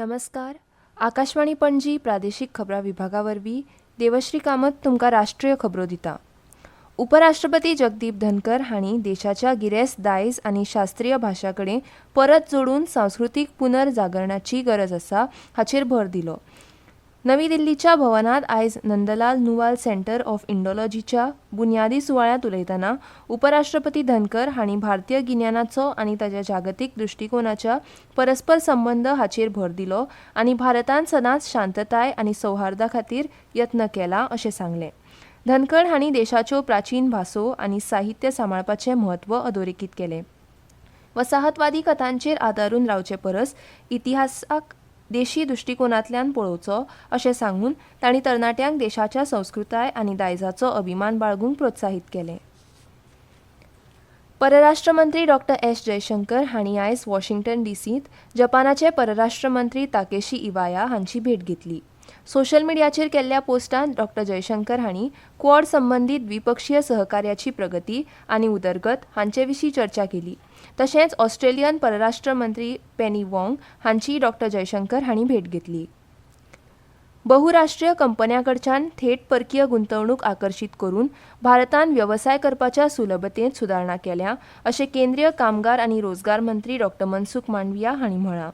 नमस्कार. आकाशवाणी पणजी प्रादेशीक खबरां विभागा वरवीं देवश्री कामत तुमकां राष्ट्रीय खबरो दिता. उपराष्ट्रपती जगदीप धनकर हांणी देशाच्या गिरेस्त दायज आनी शास्त्रीय भाशा कडेन परत जोडून सांस्कृतीक पुनर्जागरणाची गरज आसा हाचेर भर दिलो. नवी दिल्लीच्या भवनात आयज नंदलाल नुवाल सेंटर ऑफ इंडॉलॉजीच्या बुन्यादी सुवाळ्यांत उलयतना उपराष्ट्रपती धनकर हांणी भारतीय गिन्यानाचो आनी ताच्या जागतीक दृश्टिकोनाच्या परस्पर संबंद हाचेर भर दिलो आनी भारतान सदांच शांतताय आनी सौहार्दा खातीर यत्न केला अशें सांगलें. धनकर हांणी देशाच्यो प्राचीन भासो आनी साहित्य सांबाळपाचें म्हत्व अधोरेखीत केलें. वसाहतवादी कथांचेर आदारून रावचे परस इतिहासाक देशी दृश्टिकोनांतल्यान पळोवचो अशें सांगून तांणी तरणाट्यांक देशाच्या संस्कृताय आनी दायजाचो अभिमान बाळगूंक प्रोत्साहीत केलें. परराष्ट्र मंत्री डॉ. एस. जयशंकर हांणी आयज वॉशिंग्टन डीसींत जपानाचे परराष्ट्र मंत्री ताकेशी इवाया हांची भेट घेतली. सोशल मिडियाचेर केल्ल्या पोस्टांत डॉ. जयशंकर हांणी क्वाड संबंदीत द्विपक्षीय सहकार्याची प्रगती आनी उदरगत हांचे विशीं चर्चा केली. तशेंच ऑस्ट्रेलियन परराष्ट्र मंत्री पेनी वॉंग हांची डॉ. जयशंकर हांणी भेट घेतली. बहुराष्ट्रीय कंपन्यां कडच्यान थेट परकीय गुंतवणूक आकर्शीत करून भारतान वेवसाय करपाच्या सुलभतेंत सुदारणा केल्या अशें केंद्रीय कामगार आनी रोजगार मंत्री डॉ. मनसुख मांडविया हांणी म्हळां.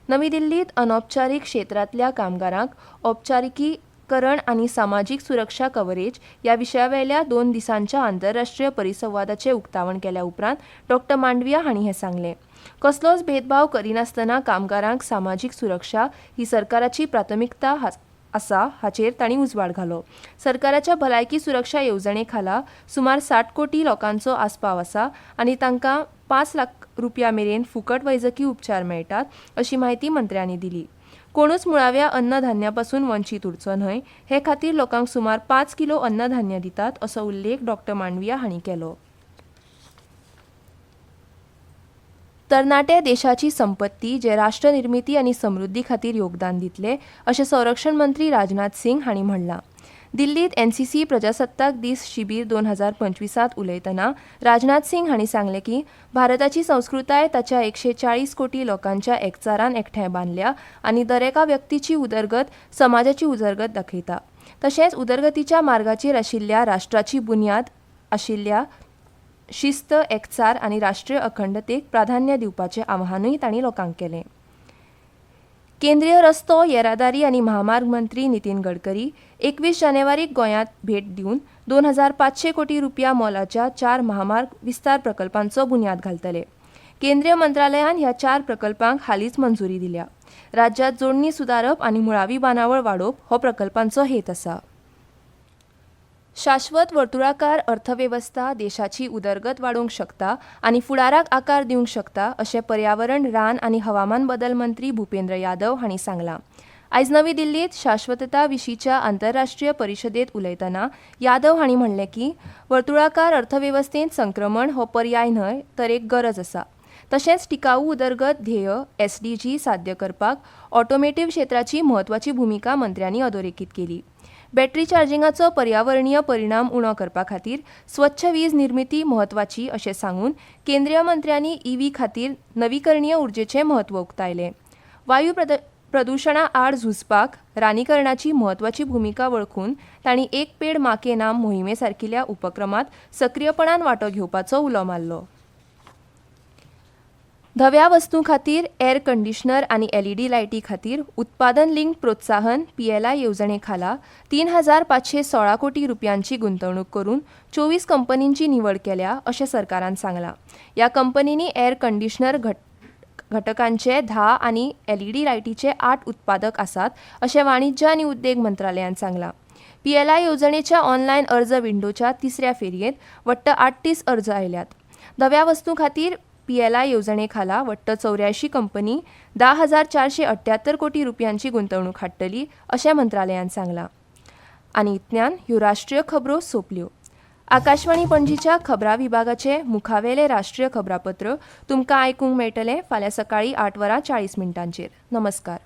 नवी दिल्लींत अनौपचारीक क्षेत्रांतल्या कामगारांक औपचारिकीकरण आनी सामाजीक सुरक्षा कव्हरेज ह्या विशयावेल्या 2 दिसांच्या आंतरराष्ट्रीय परिसंवादाचें उक्तावण केल्या उपरांत डॉ. मांडविया हांणी हें सांगलें. कसलोच भेदभाव करिनासतना कामगारांक सामाजीक सुरक्षा ही सरकाराची प्राथमिकता आसा हाचेर तांणी उजवाड घालो. सरकाराच्या भलायकी सुरक्षा येवजणे खाला सुमार 60 कोटी लोकांचो आस्पाव आसा आनी तांकां 5 लाख रुपया मेरेन फुकट वैजकी उपचार मेळटात अशी माहिती मंत्र्यांनी दिली. कोणूच मुळाव्या अन्नधान्यापासून वंचीत उरचो न्हय हे खातीर लोकांक सुमार 5 किलो अन्नधान्य दितात असो उल्लेख डॉ. मांडविया हांणी केलो. तरणाटे देशाची संपत्ती जे राष्ट्र निर्मिती आनी समृद्धी खातीर योगदान दितले अशें संरक्षण मंत्री राजनाथ सिंग हांणी म्हणलां. दिल्लीत एनसीसी प्रजासत्ताक दीस शिबीर 2025 उलयतना राजनाथ सिंग हांणी सांगलें की भारताची संस्कृताय ताच्या 140 कोटी लोकांच्या एकचारान एकठांय बांदल्या आनी दरेका व्यक्तीची उदरगत समाजाची उदरगत दाखयता. तशेंच उदरगतीच्या मार्गाचेर आशिल्ल्या राष्ट्राची बुन्याद आशिल्ल्या शिस्त एकचार आनी राष्ट्रीय अखंडतेक प्राधान्य दिवपाचें आवाहनूय तांणी लोकांक केलें. केंद्रीय रस्तो येरादारी आनी महामार्ग मंत्री नितीन गडकरी 21 जानेवारीक गोंयांत भेट दिवन 2500 कोटी रुपया मोलाच्या 4 महामार्ग विस्तार प्रकल्पांचो बुन्याद घालतले. केंद्रीय मंत्रालयान ह्या 4 प्रकल्पांक हालींच मंजुरी दिल्या. राज्यांत जोडणी सुदारप आनी मुळावी बांदावळ वाडोवप हो प्रकल्पांचो हेत आसा. शाश्वत वर्तुळाकार अर्थवेवस्था देशाची उदरगत वाडोवंक शकता आनी फुडाराक आकार दिवंक शकता अशें पर्यावरण रान आनी हवामान बदल मंत्री भुपेंद्र यादव हांणी सांगलां. आयज नवी दिल्लींत शाश्वतता विशींच्या आंतरराष्ट्रीय परिशदेंत उलयतना यादव हांणी म्हणलें की वर्तुळाकार अर्थवेवस्थेंत संक्रमण हो पर्याय न्हय तर एक गरज आसा. तशेंच टिकाऊ उदरगत ध्येय SDG साध्य करपाक ऑटोमेटिव्ह क्षेत्राची म्हत्वाची भुमिका मंत्र्यांनी अधोरेखीत केली. बॅटरी चार्जिंगाचो पर्यावरणीय परिणाम उणो करपा खातीर स्वच्छ वीज निर्मिती म्हत्वाची अशें सांगून केंद्रीय मंत्र्यांनी EV खातीर नवीकरणीय उर्जेचें म्हत्व उक्तायलें. वायू प्रदुशणा आड झुजपाक रानीकरणाची म्हत्वाची भुमिका वळखून तांणी एक पेड मां के नाम मोहिमे सारकिल्या उपक्रमांत सक्रियपणान वांटो घेवपाचो उलो मारलो. धव्या वस्तूं खातीर एअर कंडिशनर आनी LED लायटी खातीर उत्पादन लिंक प्रोत्साहन PLI येवजणे खाला 3516 कोटी रुपयांची गुंतवणूक करून 24 कंपनींची निवड केल्या अशें सरकारान सांगलां. ह्या कंपनींनी एअर कंडिशनर घटकांचे 10 आनी LED लायटीचे 8 उत्पादक आसात अशें वाणिज्य आनी उद्देग मंत्रालयान सांगलां. PLI येवजणेच्या ऑनलायन अर्ज विंडोच्या 3ऱ्या फेरयेंत वट्ट 38 अर्ज आयल्यात. धव्या वस्तूं खातीर PLI येवजणे खाला वट्ट 84 कंपनी 10,478 कोटी रुपयांची गुंतवणूक हाडटली अशें मंत्रालयान सांगलां. आनी इतल्यान ह्यो राष्ट्रीय खबरो सोंपल्यो. आकाशवाणी पणजीच्या खबरां विभागाचे मुखावेले राष्ट्रीय खबरापत्र तुमकां आयकूंक मेळटलें फाल्यां सकाळीं 8:40 नमस्कार.